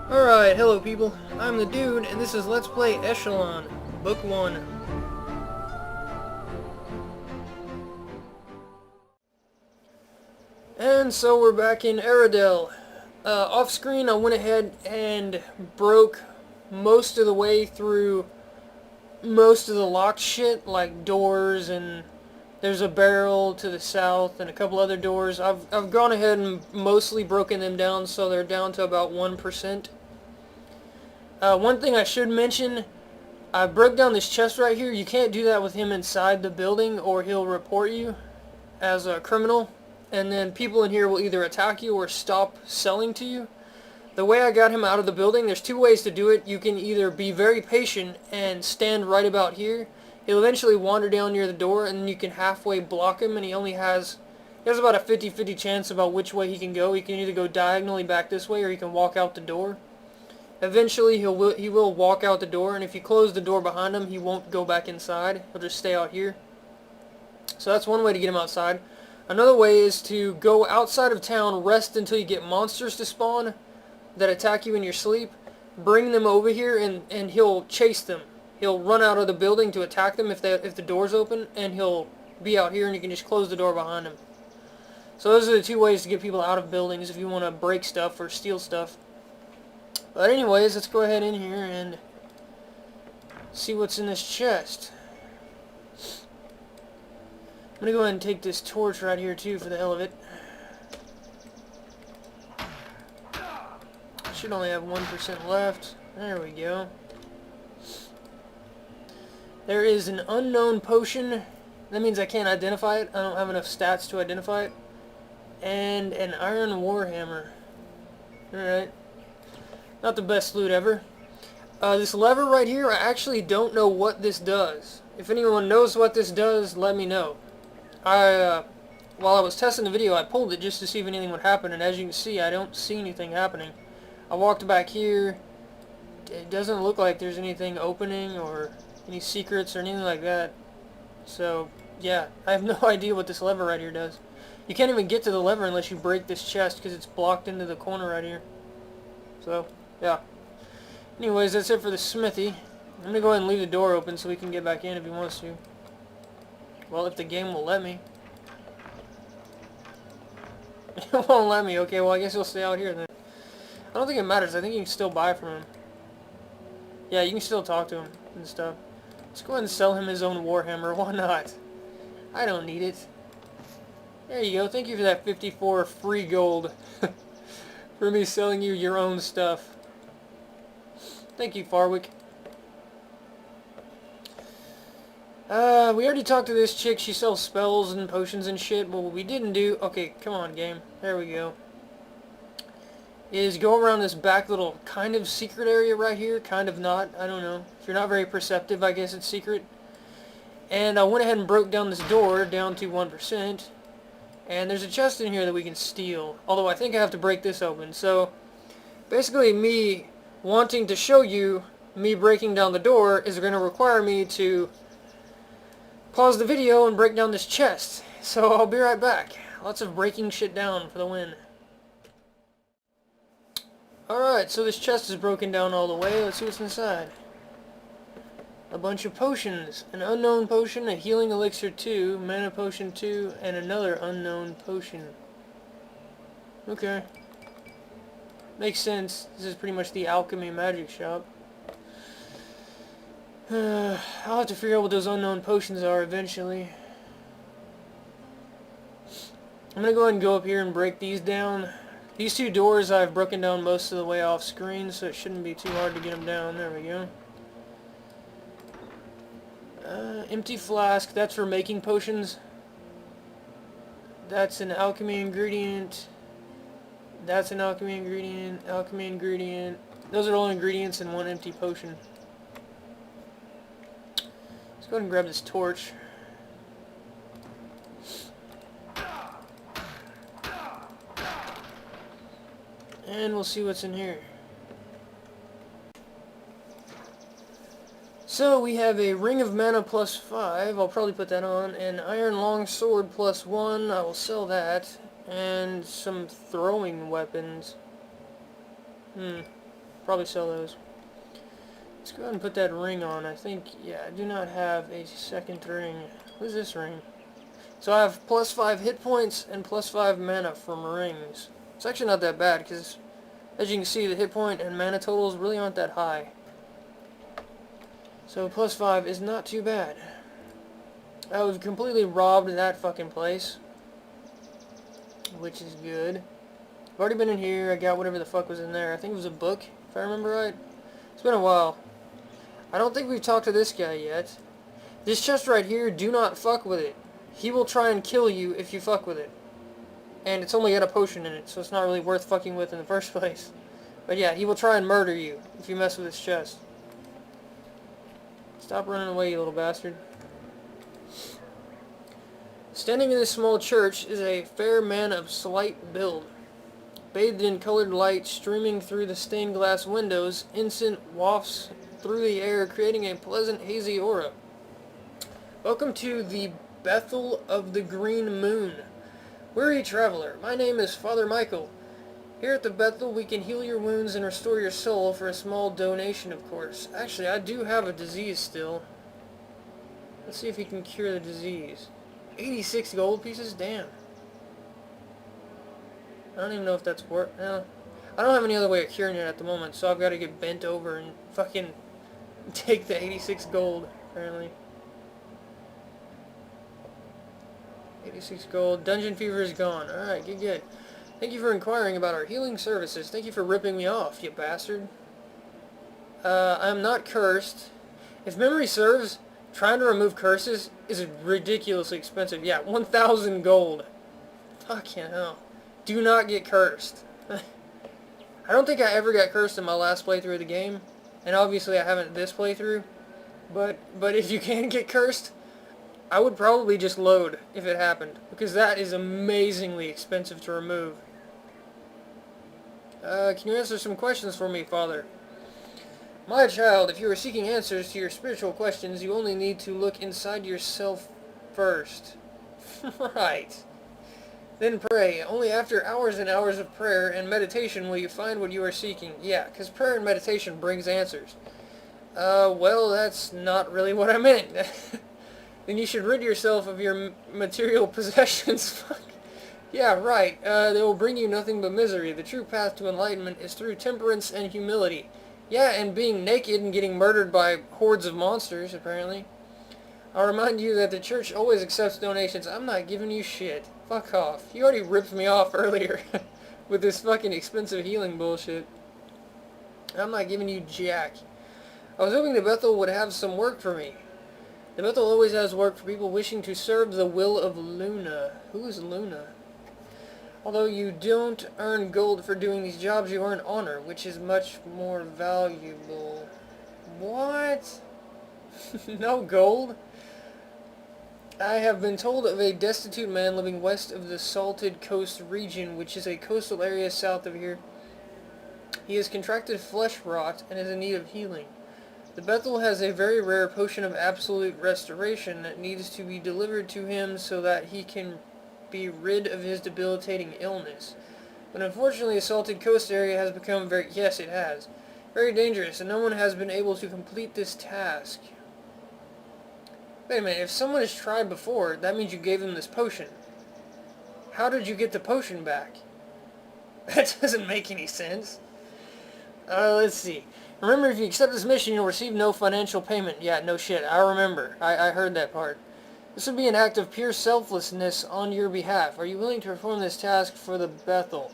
Alright, hello people, I'm the Dude, and this is Let's Play Eschalon, Book 1. And so we're back in Aridell. Off screen I went ahead and broke most of the way through most of the locked shit, like doors, and there's a barrel to the south and a couple other doors. I've gone ahead and mostly broken them down so they're down to about 1%. One thing I should mention, I broke down this chest right here. You can't do that with him inside the building or he'll report you as a criminal. And then people in here will either attack you or stop selling to you. The way I got him out of the building, there's two ways to do it. You can either be very patient and stand right about here. He'll eventually wander down near the door and then you can halfway block him, and he has about a 50-50 chance about which way he can go. He can either go diagonally back this way or he can walk out the door. Eventually he will walk out the door, and if you close the door behind him, he won't go back inside. He'll just stay out here. So that's one way to get him outside. Another way is to go outside of town, rest until you get monsters to spawn that attack you in your sleep. Bring them over here, and he'll chase them. He'll run out of the building to attack them if the door's open, and he'll be out here, and you can just close the door behind him. So those are the two ways to get people out of buildings if you want to break stuff or steal stuff. But anyways, let's go ahead in here and see what's in this chest. I'm going to go ahead and take this torch right here too for the hell of it. Should only have 1% left. There we go. There is an unknown potion. That means I can't identify it. I don't have enough stats to identify it. And an iron warhammer. Alright. Not the best loot ever. This lever right here, I actually don't know what this does. If anyone knows what this does, let me know. While I was testing the video, I pulled it just to see if anything would happen, and as you can see, I don't see anything happening. I walked back here. It doesn't look like there's anything opening or any secrets or anything like that. So, yeah, I have no idea what this lever right here does. You can't even get to the lever unless you break this chest because it's blocked into the corner right here. So, yeah. Anyways, that's it for the smithy. I'm going to go ahead and leave the door open so he can get back in if he wants to. Well, if the game will let me. It won't let me. Okay, well, I guess he'll stay out here then. I don't think it matters. I think you can still buy from him. Yeah, you can still talk to him and stuff. Let's go ahead and sell him his own warhammer. Why not? I don't need it. There you go. Thank you for that 54 free gold. For me selling you your own stuff. Thank you, Farwick. We already talked to this chick. She sells spells and potions and shit. But what we didn't do... Okay, come on, game. There we go. Is go around this back little kind of secret area right here. Kind of not. I don't know. If you're not very perceptive, I guess it's secret. And I went ahead and broke down this door down to 1%. And there's a chest in here that we can steal. Although I think I have to break this open. So, basically me wanting to show you me breaking down the door is going to require me to pause the video and break down this chest. So I'll be right back. Lots of breaking shit down for the win. Alright, so this chest is broken down all the way. Let's see what's inside. A bunch of potions. An unknown potion, a healing elixir 2, mana potion 2, and another unknown potion. Okay. Makes sense. This is pretty much the alchemy magic shop. I'll have to figure out what those unknown potions are eventually. I'm going to go ahead and go up here and break these down. These two doors I've broken down most of the way off screen, so it shouldn't be too hard to get them down. There we go. Empty flask, that's for making potions. That's an alchemy ingredient. That's an alchemy ingredient. Alchemy ingredient. Those are all ingredients in one empty potion. Let's go ahead and grab this torch. And we'll see what's in here. So we have a ring of mana plus 5, I'll probably put that on, an iron longsword plus 1, I will sell that, and some throwing weapons. Probably sell those. Let's go ahead and put that ring on. I think, yeah, I do not have a second ring. What is this ring? So I have plus 5 hit points and plus 5 mana from rings. It's actually not that bad because, as you can see, the hit point and mana totals really aren't that high. So plus 5 is not too bad. We've completely robbed that fucking place, which is good. I've already been in here. I got whatever the fuck was in there. I think it was a book, if I remember right. It's been a while. I don't think we've talked to this guy yet. This chest right here, do not fuck with it. He will try and kill you if you fuck with it. And it's only got a potion in it, so it's not really worth fucking with in the first place. But yeah, he will try and murder you if you mess with his chest. Stop running away, you little bastard. Standing in this small church is a fair man of slight build. Bathed in colored light streaming through the stained glass windows, incense wafts through the air, creating a pleasant hazy aura. Welcome to the Bethel of the Green Moon. Weary traveler, my name is Father Michael. Here at the Bethel, we can heal your wounds and restore your soul for a small donation, of course. Actually, I do have a disease still. Let's see if he can cure the disease. 86 gold pieces? Damn. I don't even know if that's worth... No. I don't have any other way of curing it at the moment, so I've got to get bent over and fucking take the 86 gold, apparently. 86 gold. Dungeon fever is gone. Alright, good. Thank you for inquiring about our healing services. Thank you for ripping me off, you bastard. I'm not cursed. If memory serves, trying to remove curses is ridiculously expensive. Yeah, 1,000 gold. Fucking hell. Do not get cursed. I don't think I ever got cursed in my last playthrough of the game. And obviously I haven't this playthrough. But if you can get cursed, I would probably just load if it happened. Because that is amazingly expensive to remove. Can you answer some questions for me, Father? My child, if you are seeking answers to your spiritual questions, you only need to look inside yourself first. Right. Then pray. Only after hours and hours of prayer and meditation will you find what you are seeking. Yeah, because prayer and meditation brings answers. Well, that's not really what I meant. Then you should rid yourself of your material possessions. Fuck. Yeah, right. They will bring you nothing but misery. The true path to enlightenment is through temperance and humility. Yeah, and being naked and getting murdered by hordes of monsters, apparently. I'll remind you that the church always accepts donations. I'm not giving you shit. Fuck off. You already ripped me off earlier with this fucking expensive healing bullshit. I'm not giving you jack. I was hoping the Bethel would have some work for me. The Bethel always has work for people wishing to serve the will of Luna. Who is Luna? Although you don't earn gold for doing these jobs, you earn honor, which is much more valuable. What? No gold? I have been told of a destitute man living west of the Salted Coast region, which is a coastal area south of here. He has contracted flesh rot and is in need of healing. The Bethel has a very rare potion of absolute restoration that needs to be delivered to him so that he can be rid of his debilitating illness. But unfortunately, the Salted Coast area has become very... Yes, it has. Very dangerous, and no one has been able to complete this task. Wait a minute, if someone has tried before, that means you gave them this potion. How did you get the potion back? That doesn't make any sense. Let's see. Remember, if you accept this mission, you'll receive no financial payment. Yeah, no shit. I remember. I heard that part. This would be an act of pure selflessness on your behalf. Are you willing to perform this task for the Bethel?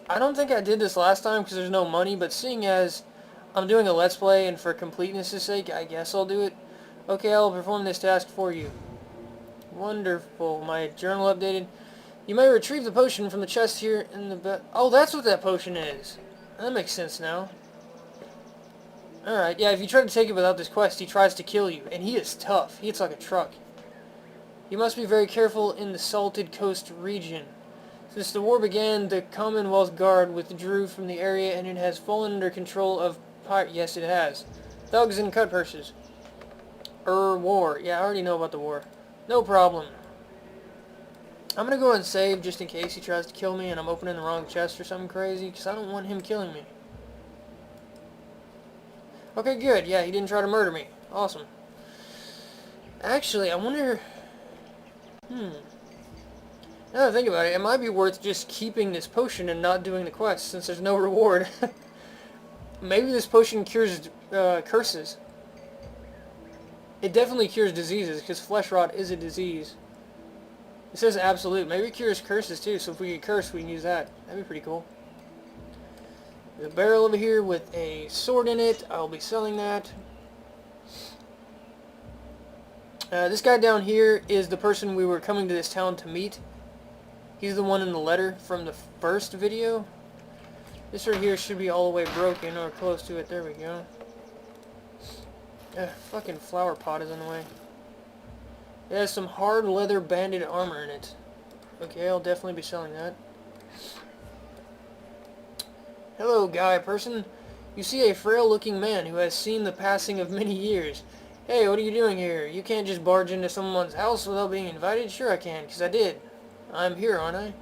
I don't think I did this last time because there's no money, but seeing as I'm doing a Let's Play and for completeness' sake, I guess I'll do it. Okay, I'll perform this task for you. Wonderful. My journal updated. You may retrieve the potion from the chest here in the Oh, that's what that potion is. That makes sense now. Alright, yeah, if you try to take it without this quest, he tries to kill you. And he is tough. He hits like a truck. You must be very careful in the Salted Coast region. Since the war began, the Commonwealth Guard withdrew from the area and it has fallen under control of Yes, it has. Thugs and cutpurses. War. Yeah, I already know about the war. No problem. I'm gonna go and save just in case he tries to kill me and I'm opening the wrong chest or something crazy, because I don't want him killing me. Okay, good. Yeah, he didn't try to murder me. Awesome. Actually, I wonder... Now that I think about it, it might be worth just keeping this potion and not doing the quest, since there's no reward. Maybe this potion cures curses. It definitely cures diseases, because flesh rot is a disease. It says absolute. Maybe it cures curses too, so if we get cursed, we can use that. That'd be pretty cool. There's a barrel over here with a sword in it. I'll be selling that. This guy down here is the person we were coming to this town to meet. He's the one in the letter from the first video. This right here should be all the way broken, or close to it. There we go. Fucking flower pot is in the way. It has some hard leather banded armor in it. Okay, I'll definitely be selling that. Hello, guy person. You see a frail-looking man who has seen the passing of many years. Hey, what are you doing here? You can't just barge into someone's house without being invited? Sure I can, because I did. I'm here, aren't I?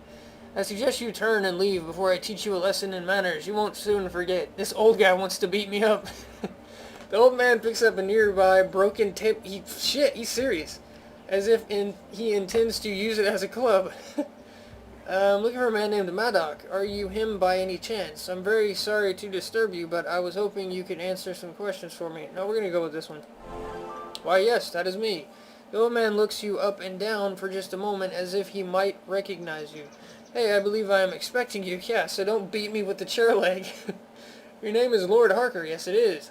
I suggest you turn and leave before I teach you a lesson in manners. You won't soon forget. This old guy wants to beat me up. The old man picks up a nearby broken tip. He's serious. As if he intends to use it as a club. I'm looking for a man named Maddock. Are you him by any chance? I'm very sorry to disturb you, but I was hoping you could answer some questions for me. No, we're going to go with this one. Why, yes, that is me. The old man looks you up and down for just a moment as if he might recognize you. Hey, I believe I am expecting you. Yeah, so don't beat me with the chair leg. Your name is Lord Harker. Yes, it is.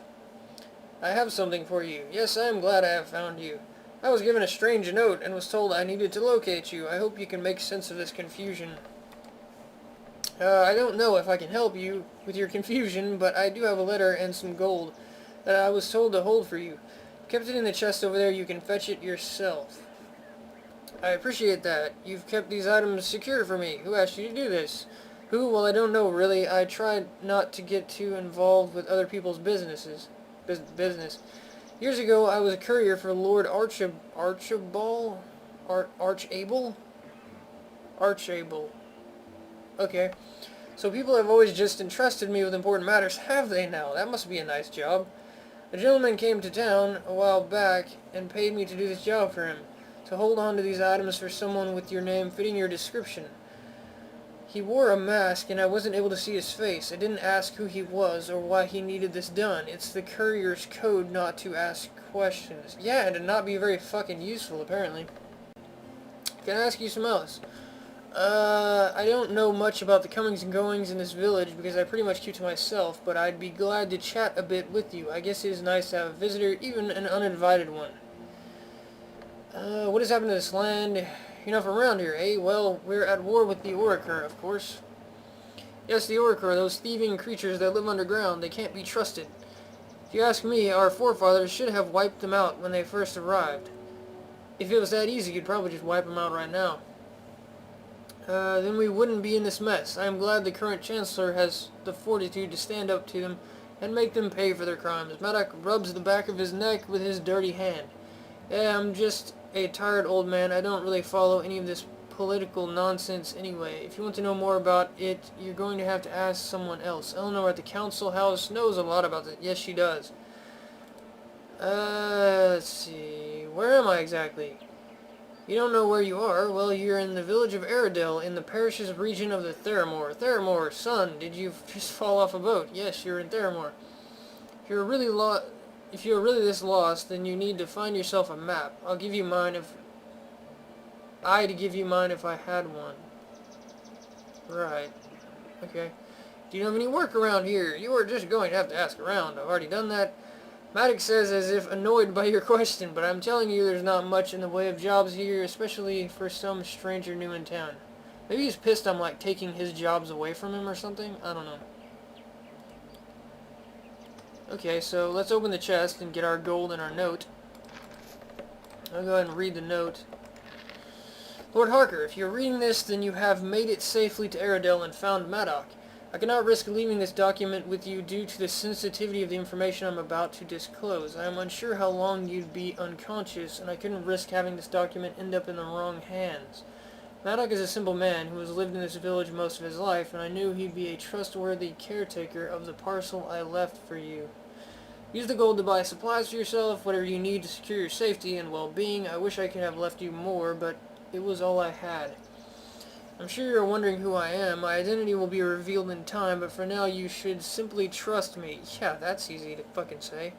I have something for you. Yes, I am glad I have found you. I was given a strange note and was told I needed to locate you. I hope you can make sense of this confusion. I don't know if I can help you with your confusion, but I do have a letter and some gold that I was told to hold for you. Kept it in the chest over there. You can fetch it yourself. I appreciate that. You've kept these items secure for me. Who asked you to do this? Who? Well, I don't know, really. I tried not to get too involved with other people's business. Years ago, I was a courier for Lord Archibald? Archable? Okay. So people have always just entrusted me with important matters, have they now? That must be a nice job. A gentleman came to town a while back and paid me to do this job for him. To hold on to these items for someone with your name fitting your description. He wore a mask and I wasn't able to see his face. I didn't ask who he was or why he needed this done. It's the courier's code not to ask questions. Yeah, and to not be very fucking useful, apparently. Can I ask you some else? I don't know much about the comings and goings in this village because I pretty much keep to myself, but I'd be glad to chat a bit with you. I guess it is nice to have a visitor, even an uninvited one. What has happened to this land? You're not from around here, eh? Well, we're at war with the Oricur, of course. Yes, the Oricur, those thieving creatures that live underground. They can't be trusted. If you ask me, our forefathers should have wiped them out when they first arrived. If it was that easy, you'd probably just wipe them out right now. Then we wouldn't be in this mess. I am glad the current Chancellor has the fortitude to stand up to them and make them pay for their crimes. Maddock rubs the back of his neck with his dirty hand. Yeah, I'm just a tired old man. I don't really follow any of this political nonsense anyway. If you want to know more about it, you're going to have to ask someone else. Eleanor at the council house knows a lot about it. Yes, she does. Let's see. Where am I exactly? You don't know where you are? Well, you're in the village of Aridell, in the parish's region of the Theramore. Theramore, son, did you just fall off a boat? Yes, you're in Theramore. If you're really this lost, then you need to find yourself a map. I'd give you mine if I had one. Right. Okay. Do you know of any work around here? You are just going to have to ask around. I've already done that. Maddox says as if annoyed by your question, but I'm telling you there's not much in the way of jobs here, especially for some stranger new in town. Maybe he's pissed I'm like taking his jobs away from him or something? I don't know. Okay, so let's open the chest and get our gold and our note. I'll go ahead and read the note. Lord Harker, if you're reading this, then you have made it safely to Aridell and found Maddock. I cannot risk leaving this document with you due to the sensitivity of the information I'm about to disclose. I am unsure how long you'd be unconscious, and I couldn't risk having this document end up in the wrong hands. Maddock is a simple man who has lived in this village most of his life, and I knew he'd be a trustworthy caretaker of the parcel I left for you. Use the gold to buy supplies for yourself, whatever you need to secure your safety and well-being. I wish I could have left you more, but it was all I had. I'm sure you're wondering who I am. My identity will be revealed in time, but for now you should simply trust me. Yeah, that's easy to fucking say.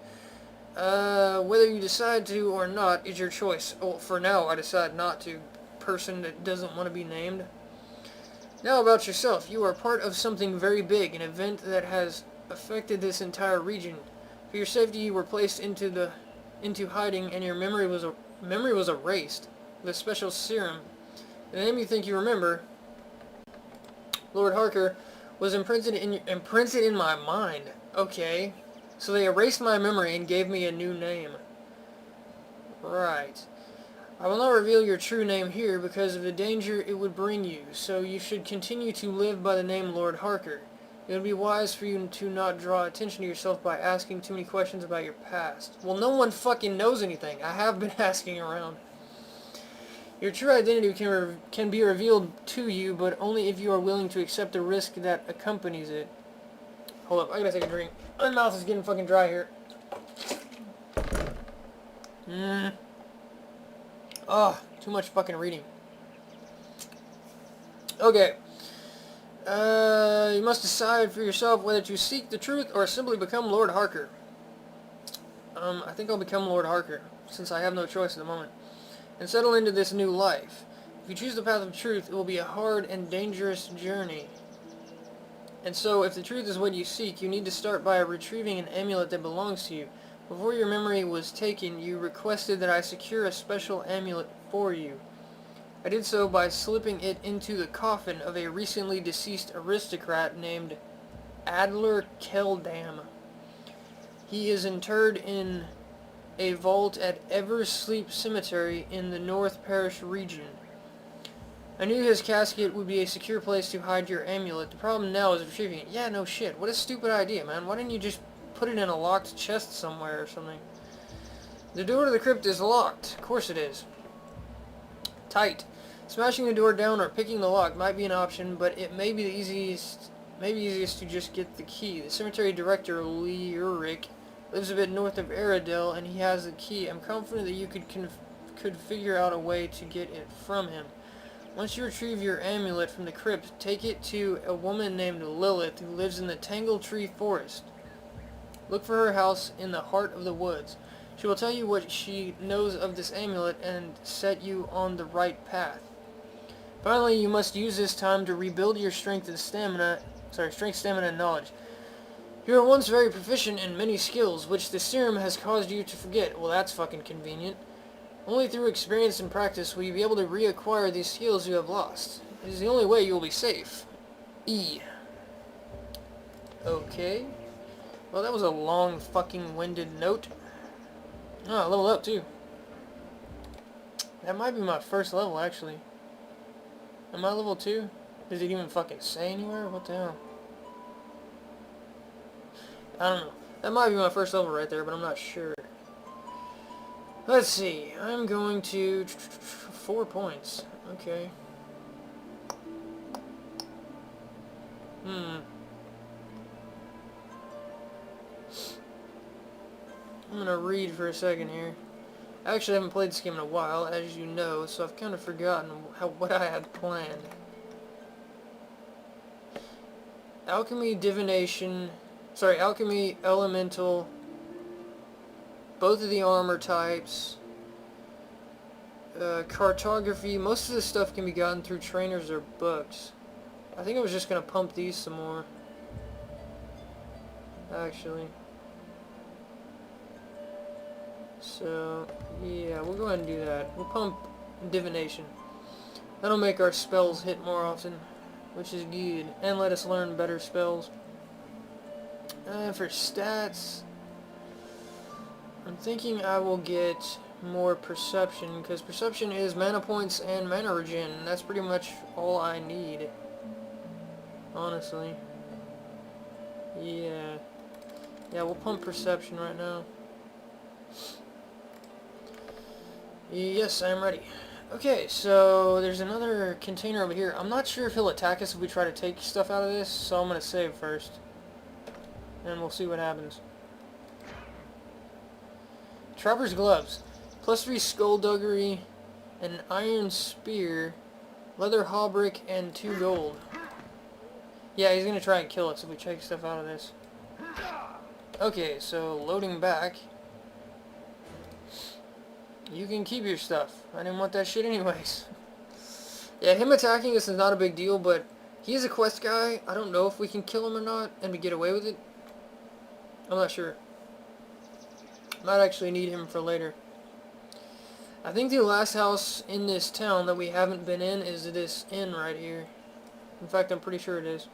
Whether you decide to or not is your choice. Oh, for now I decide not to. Person that doesn't want to be named. Now about yourself. You are part of something very big, an event that has affected this entire region. For your safety, you were placed into hiding, and your memory was erased with a special serum. The name you think you remember, Lord Harker, was imprinted in my mind. Okay. So they erased my memory and gave me a new name. Right. I will not reveal your true name here because of the danger it would bring you, so you should continue to live by the name Lord Harker. It would be wise for you to not draw attention to yourself by asking too many questions about your past. Well, no one fucking knows anything. I have been asking around. Your true identity can be revealed to you, but only if you are willing to accept the risk that accompanies it. Hold up, I gotta take a drink. My mouth is getting fucking dry here. Oh, too much fucking reading. Okay. You must decide for yourself whether to seek the truth or simply become Lord Harker. I think I'll become Lord Harker, since I have no choice at the moment, and settle into this new life. If you choose the path of truth, it will be a hard and dangerous journey. And so, if the truth is what you seek, you need to start by retrieving an amulet that belongs to you. Before your memory was taken, you requested that I secure a special amulet for you. I did so by slipping it into the coffin of a recently deceased aristocrat named Adler Keldam. He is interred in a vault at Eversleep Cemetery in the North Parish region. I knew his casket would be a secure place to hide your amulet. The problem now is retrieving it. Yeah, no shit. What a stupid idea, man. Why didn't you just put it in a locked chest somewhere or something? The door to the crypt is locked. Of course it is. Tight. Smashing the door down or picking the lock might be an option, but it may be the easiest to just get the key. The cemetery director, Lyric, lives a bit north of Aridell, and he has the key. I'm confident that you could figure out a way to get it from him. Once you retrieve your amulet from the crypt, take it to a woman named Lilith who lives in the Tangle Tree Forest. Look for her house in the heart of the woods. She will tell you what she knows of this amulet and set you on the right path. Finally, you must use this time to rebuild your strength, stamina, and knowledge. You were once very proficient in many skills, which the serum has caused you to forget. Well, that's fucking convenient. Only through experience and practice will you be able to reacquire these skills you have lost. It is the only way you will be safe. E. Okay. Well, that was a long fucking winded note. Oh, I leveled up too. That might be my first level, actually. Am I level 2? Does it even fucking say anywhere? What the hell? I don't know. That might be my first level right there, but I'm not sure. Let's see. I'm going to 4 points. Okay. I'm gonna read for a second here. I actually haven't played this game in a while, as you know, so I've kind of forgotten what I had planned. Alchemy, Alchemy, Elemental, both of the armor types, cartography. Most of this stuff can be gotten through trainers or books. I think I was just going to pump these some more, actually. So, yeah, we'll go ahead and do that. We'll pump divination. That'll make our spells hit more often, which is good, and let us learn better spells. For stats, I'm thinking I will get more perception, because perception is mana points and mana regen, and that's pretty much all I need, honestly. Yeah, we'll pump perception right now. Yes, I am ready. Okay, so there's another container over here. I'm not sure if he'll attack us if we try to take stuff out of this, so I'm going to save first. And we'll see what happens. Trapper's gloves. +3 skullduggery, an iron spear, leather hauberk, and 2 gold. Yeah, he's gonna try and kill us if we take stuff out of this. Okay, so loading back. You can keep your stuff. I didn't want that shit anyways. Yeah, him attacking us is not a big deal, but he is a quest guy. I don't know if we can kill him or not and we get away with it. I'm not sure. Might actually need him for later. I think the last house in this town that we haven't been in is this inn right here. In fact, I'm pretty sure it is.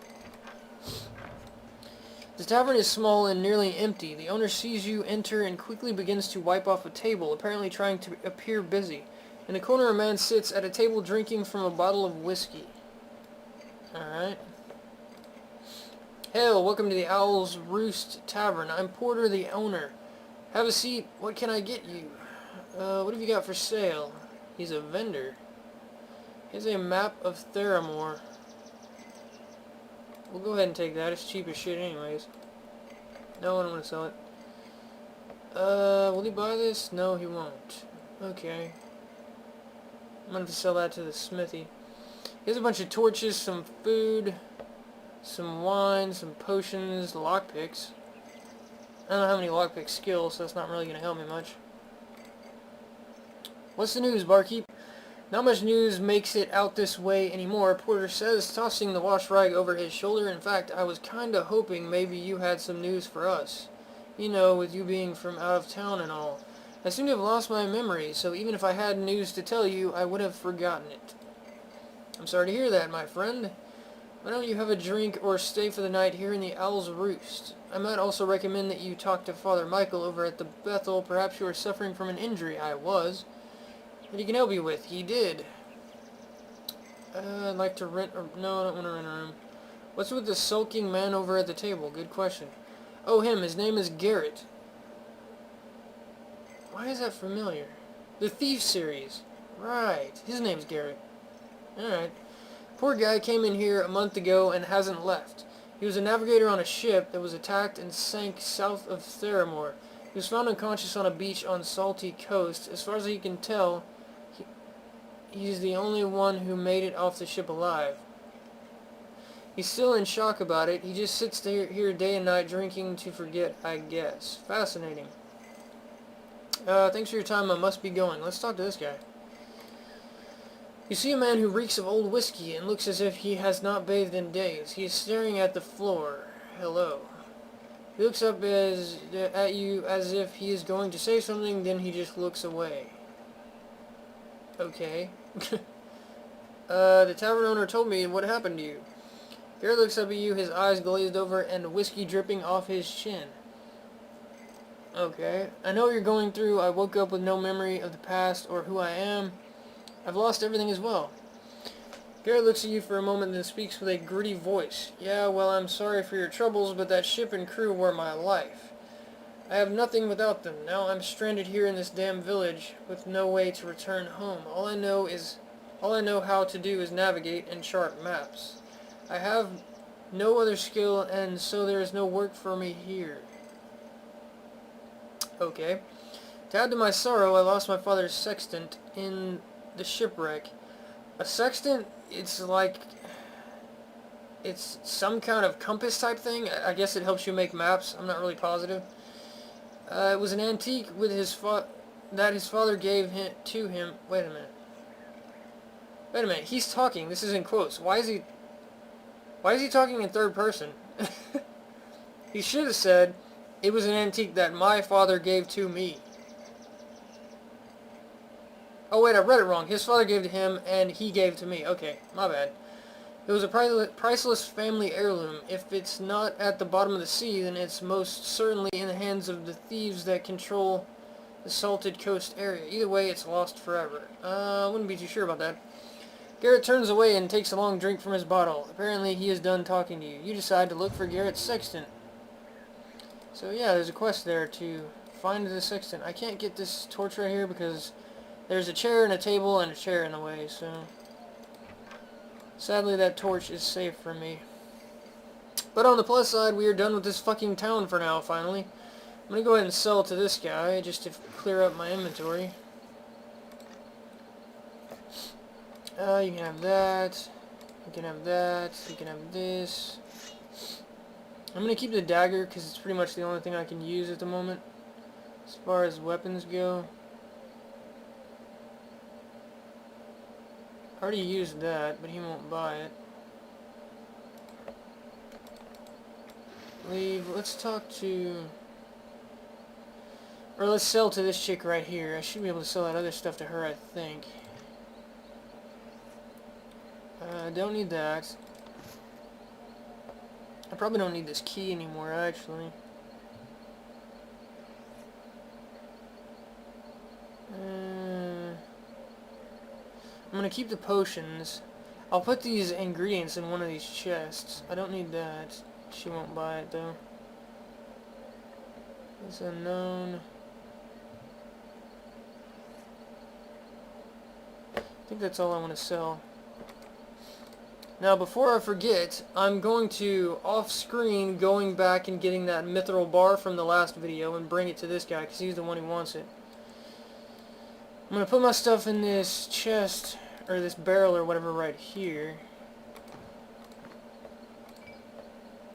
The tavern is small and nearly empty. The owner sees you enter and quickly begins to wipe off a table, apparently trying to appear busy. In the corner, a man sits at a table drinking from a bottle of whiskey. Alright. Hail, welcome to the Owl's Roost Tavern. I'm Porter, the owner. Have a seat. What can I get you? What have you got for sale? He's a vendor. Here's a map of Theramore. We'll go ahead and take that. It's cheap as shit anyways. No, I don't want to sell it. Will he buy this? No, he won't. Okay. I'm going to sell that to the smithy. Here's a bunch of torches, some food, some wine, some potions, lockpicks. I don't have any lockpick skills, so that's not really going to help me much. What's the news, barkeep? Not much news makes it out this way anymore, Porter says, tossing the wash rag over his shoulder. In fact, I was kinda hoping maybe you had some news for us. You know, with you being from out of town and all. I seem to have lost my memory, so even if I had news to tell you, I would have forgotten it. I'm sorry to hear that, my friend. Why don't you have a drink or stay for the night here in the Owl's Roost? I might also recommend that you talk to Father Michael over at the Bethel. Perhaps you are suffering from an injury. I was. What he can help you with? He did. I'd like to rent... no, I don't want to rent a room. What's with the sulking man over at the table? Good question. Oh, him. His name is Garrett. Why is that familiar? The Thief series. Right. His name's Garrett. Alright. Poor guy came in here a month ago and hasn't left. He was a navigator on a ship that was attacked and sank south of Theramore. He was found unconscious on a beach on Salty Coast. As far as he can tell, he's the only one who made it off the ship alive. He's still in shock about it. He just sits here day and night drinking to forget, I guess. Fascinating. Thanks for your time. I must be going. Let's talk to this guy. You see a man who reeks of old whiskey and looks as if he has not bathed in days. He is staring at the floor. Hello. He looks up at you as if he is going to say something, then he just looks away. Okay. The tavern owner told me what happened to you. Garrett looks up at you, his eyes glazed over and whiskey dripping off his chin. Okay. I know what you're going through. I woke up with no memory of the past or who I am. I've lost everything as well. Garrett looks at you for a moment, then speaks with a gritty voice. Yeah, well, I'm sorry for your troubles, but that ship and crew were my life. I have nothing without them. Now I'm stranded here in this damn village with no way to return home. All I know how to do is navigate and chart maps. I have no other skill, and so there is no work for me here. Okay. To add to my sorrow, I lost my father's sextant in the shipwreck. A sextant, it's like... it's some kind of compass type thing. I guess it helps you make maps. I'm not really positive. It was an antique with that his father gave to him. Wait a minute. Wait a minute. He's talking. This is in quotes. Why is he talking in third person? He should have said, it was an antique that my father gave to me. Oh wait, I read it wrong. His father gave to him, and he gave to me. Okay, my bad. It was a priceless family heirloom. If it's not at the bottom of the sea, then it's most certainly in the hands of the thieves that control the Salted Coast area. Either way, it's lost forever. I wouldn't be too sure about that. Garrett turns away and takes a long drink from his bottle. Apparently, he is done talking to you. You decide to look for Garrett's sextant. So yeah, there's a quest there to find the sextant. I can't get this torch right here because there's a chair and a table and a chair in the way, so... sadly, that torch is safe from me. But on the plus side, we are done with this fucking town for now, finally. gonna go ahead and sell to this guy just to clear up my inventory. You can have that. You can have that. You can have this. I'm gonna keep the dagger because it's pretty much the only thing I can use at the moment as far as weapons go. I already used that, but he won't buy it. Leave. Let's talk to... Or let's sell to this chick right here. I should be able to sell that other stuff to her, I think. I don't need that. I probably don't need this key anymore, actually. I'm gonna keep the potions. I'll put these ingredients in one of these chests. I don't need that. She won't buy it, though. It's unknown. I think that's all I want to sell. Now, before I forget, I'm going to, off-screen, going back and getting that mythril bar from the last video and bring it to this guy, because he's the one who wants it. I'm going to put my stuff in this chest, or this barrel or whatever right here.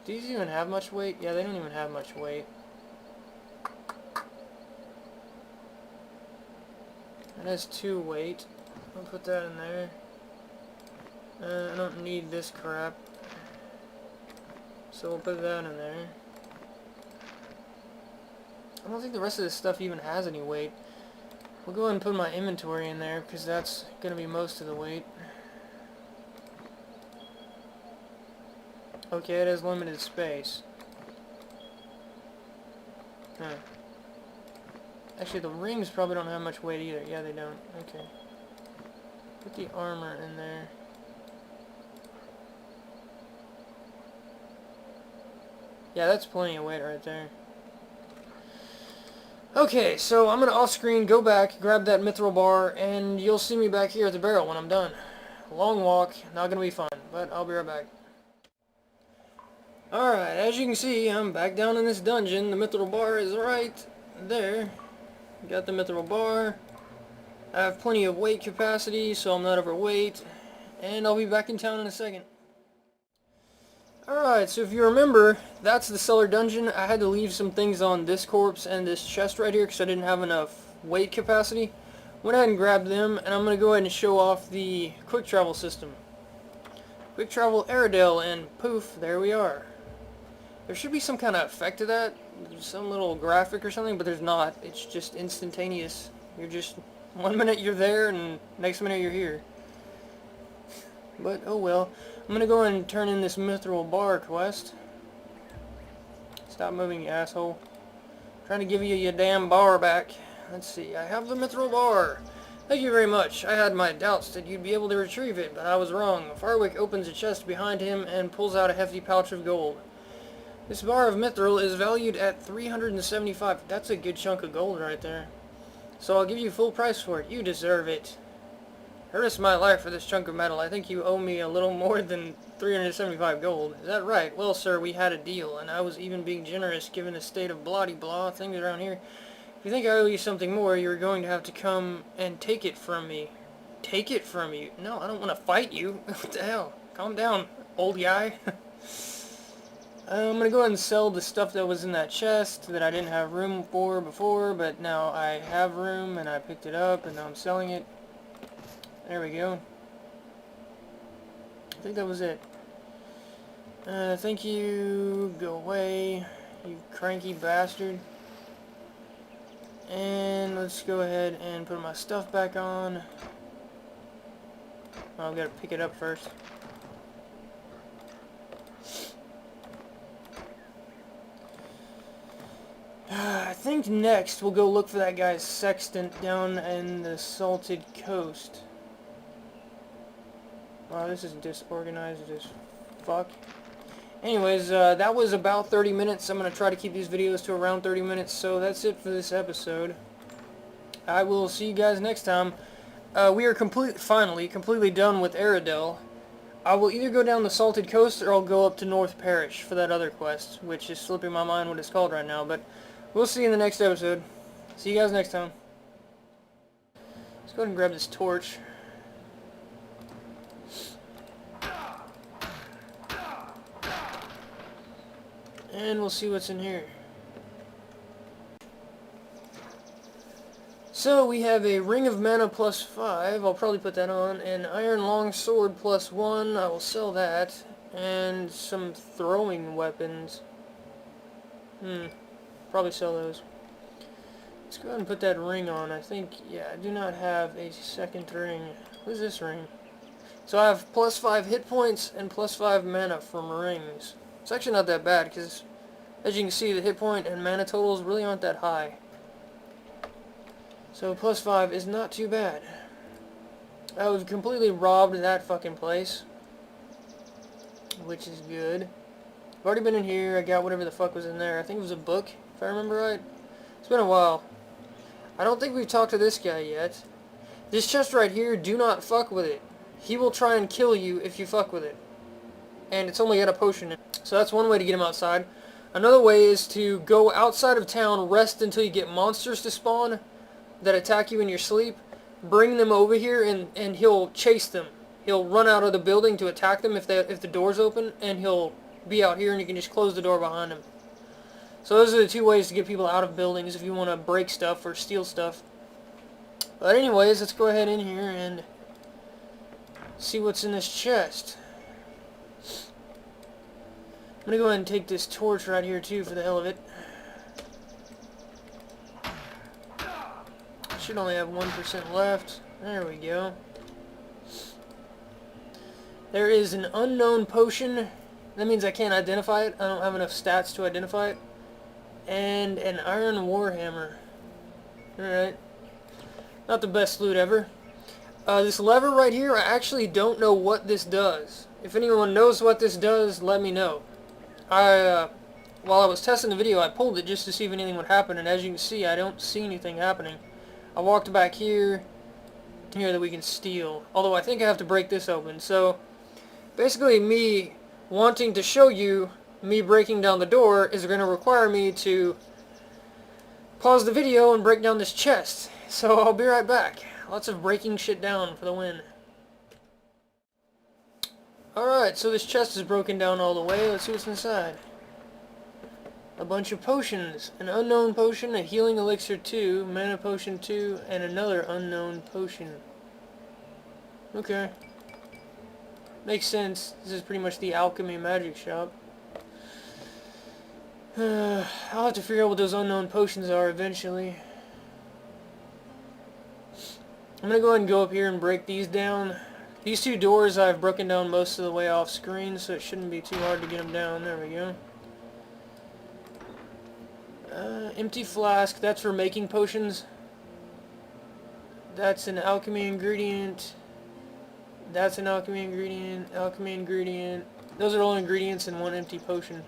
Do these even have much weight? Yeah, they don't even have much weight. That has 2 weight. I'll put that in there. I don't need this crap. So we'll put that in there. I don't think the rest of this stuff even has any weight. We'll go ahead and put my inventory in there because that's going to be most of the weight. Okay, it has limited space. Huh. Actually, the rings probably don't have much weight either. Yeah, they don't. Okay. Put the armor in there. Yeah, that's plenty of weight right there. Okay, so I'm going to off-screen go back, grab that mythril bar, and you'll see me back here at the barrel when I'm done. Long walk, not going to be fun, but I'll be right back. Alright, as you can see, I'm back down in this dungeon. The mythril bar is right there. Got the mythril bar. I have plenty of weight capacity, so I'm not overweight. And I'll be back in town in a second. Alright, so if you remember, that's the cellar dungeon. I had to leave some things on this corpse and this chest right here because I didn't have enough weight capacity. Went ahead and grabbed them, and I'm going to go ahead and show off the quick travel system. Quick travel Aridell, and poof, there we are. There should be some kind of effect to that, some little graphic or something, but there's not. It's just instantaneous. You're just, 1 minute you're there, and next minute you're here. But, oh well. I'm gonna go and turn in this mythril bar quest. Stop moving, you asshole. Trying to give you your damn bar back. Let's see, I have the mythril bar. Thank you very much. I had my doubts that you'd be able to retrieve it, but I was wrong. Farwick opens a chest behind him and pulls out a hefty pouch of gold. This bar of mithril is valued at 375. That's a good chunk of gold right there. So I'll give you full price for it. You deserve it. I risked my life for this chunk of metal. I think you owe me a little more than 375 gold. Is that right? Well, sir, we had a deal, and I was even being generous given the state of blah-de-blah things around here. If you think I owe you something more, you're going to have to come and take it from me. Take it from you? No, I don't want to fight you. What the hell? Calm down, old guy. I'm going to go ahead and sell the stuff that was in that chest that I didn't have room for before, but now I have room, and I picked it up, and now I'm selling it. There we go. I think that was it. Thank you. Go away, you cranky bastard. And let's go ahead and put my stuff back on. Oh, I've got to pick it up first. I think next we'll go look for that guy's sextant down in the Salted Coast. Wow, this is disorganized as fuck. Anyways, that was about 30 minutes. I'm going to try to keep these videos to around 30 minutes, so that's it for this episode. I will see you guys next time. We are finally completely done with Aridell. I will either go down the Salted Coast or I'll go up to North Parish for that other quest, which is slipping my mind what it's called right now, but We'll see you in the next episode. See you guys next time. Let's go ahead and grab this torch. And we'll see what's in here. So we have a Ring of Mana +5, I'll probably put that on, an Iron Longsword +1, I will sell that, and some throwing weapons. Probably sell those. Let's go ahead and put that ring on. I think, yeah, I do not have a second ring. What is this ring? So I have +5 hit points and +5 mana from rings. It's actually not that bad, because as you can see, the hit point and mana totals really aren't that high. So +5 is not too bad. I was completely robbed that fucking place, which is good. I've already been in here. I got whatever the fuck was in there. I think it was a book, if I remember right. It's been a while. I don't think we've talked to this guy yet. This chest right here, do not fuck with it. He will try and kill you if you fuck with it. And it's only got a potion in it. So that's one way to get him outside. Another way is to go outside of town, rest until you get monsters to spawn that attack you in your sleep, bring them over here, and he'll chase them. He'll run out of the building to attack them if the door's open, and he'll be out here and you can just close the door behind him. So those are the two ways to get people out of buildings if you want to break stuff or steal stuff. But anyways, let's go ahead in here and see what's in this chest. I'm going to go ahead and take this torch right here too for the hell of it. Should only have 1% left. There we go. There is an unknown potion. That means I can't identify it. I don't have enough stats to identify it. And an iron warhammer. Alright. Not the best loot ever. This lever right here, I actually don't know what this does. If anyone knows what this does, let me know. While I was testing the video, I pulled it just to see if anything would happen, and as you can see, I don't see anything happening. I walked back here that we can steal. Although I think I have to break this open. So basically me wanting to show you me breaking down the door is going to require me to pause the video and break down this chest. So I'll be right back. Lots of breaking shit down for the win. Alright, so this chest is broken down all the way. Let's see what's inside. A bunch of potions. An unknown potion, a healing elixir 2, mana potion 2, and another unknown potion. Okay. Makes sense. This is pretty much the alchemy magic shop. I'll have to figure out what those unknown potions are eventually. I'm going to go ahead and go up here and break these down. These two doors I've broken down most of the way off screen, so it shouldn't be too hard to get them down. There we go. Empty flask, that's for making potions. That's an alchemy ingredient. That's an alchemy ingredient. Alchemy ingredient. Those are all ingredients in one empty potion.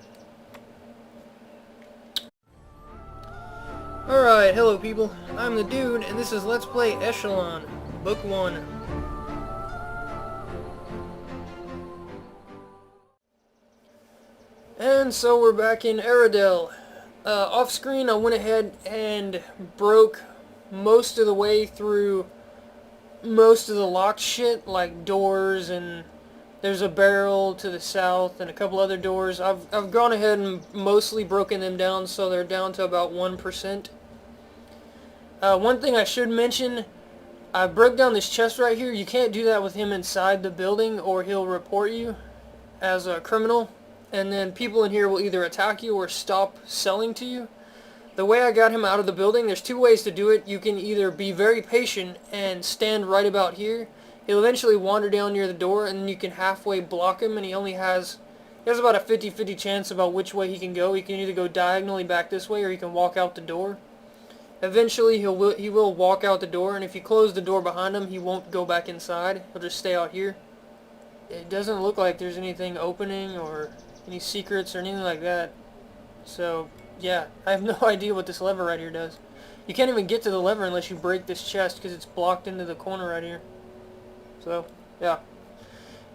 Alright, hello people. I'm the dude, and this is Let's Play Eschalon, Book 1. And so we're back in Aridell. Off screen I went ahead and broke most of the way through most of the locked shit, like doors, and there's a barrel to the south and a couple other doors. I've gone ahead and mostly broken them down, so they're down to about 1%. One thing I should mention, I broke down this chest right here. You can't do that with him inside the building or he'll report you as a criminal. And then people in here will either attack you or stop selling to you. The way I got him out of the building, there's two ways to do it. You can either be very patient and stand right about here. He'll eventually wander down near the door, and then you can halfway block him, and he has about a 50-50 chance about which way he can go. He can either go diagonally back this way, or he can walk out the door. Eventually, he will walk out the door, and if you close the door behind him, he won't go back inside. He'll just stay out here. It doesn't look like there's anything opening or any secrets or anything like that. So, yeah, I have no idea what this lever right here does. You can't even get to the lever unless you break this chest because it's blocked into the corner right here. So, yeah.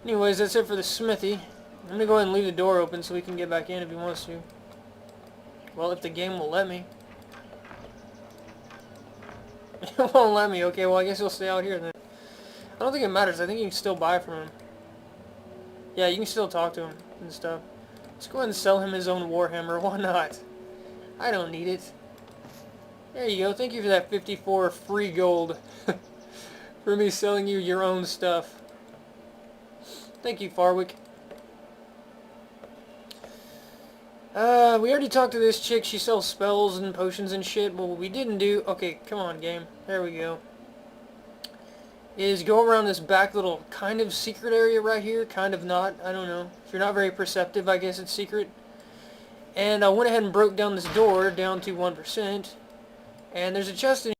Anyways, that's it for the smithy. I'm going to go ahead and leave the door open so we can get back in if he wants to. Well, if the game will let me. It won't let me. Okay, well, I guess he'll stay out here then. I don't think it matters. I think you can still buy from him. Yeah, you can still talk to him and stuff. Let's go ahead and sell him his own Warhammer. Why not? I don't need it. There you go. Thank you for that 54 free gold. For me selling you your own stuff. Thank you, Farwick. We already talked to this chick. She sells spells and potions and shit. But what we didn't do... Okay, come on, game. There we go. Is go around this back little kind of secret area right here. Kind of not. I don't know. If you're not very perceptive, I guess it's secret. And I went ahead and broke down this door down to 1%. And there's a chest in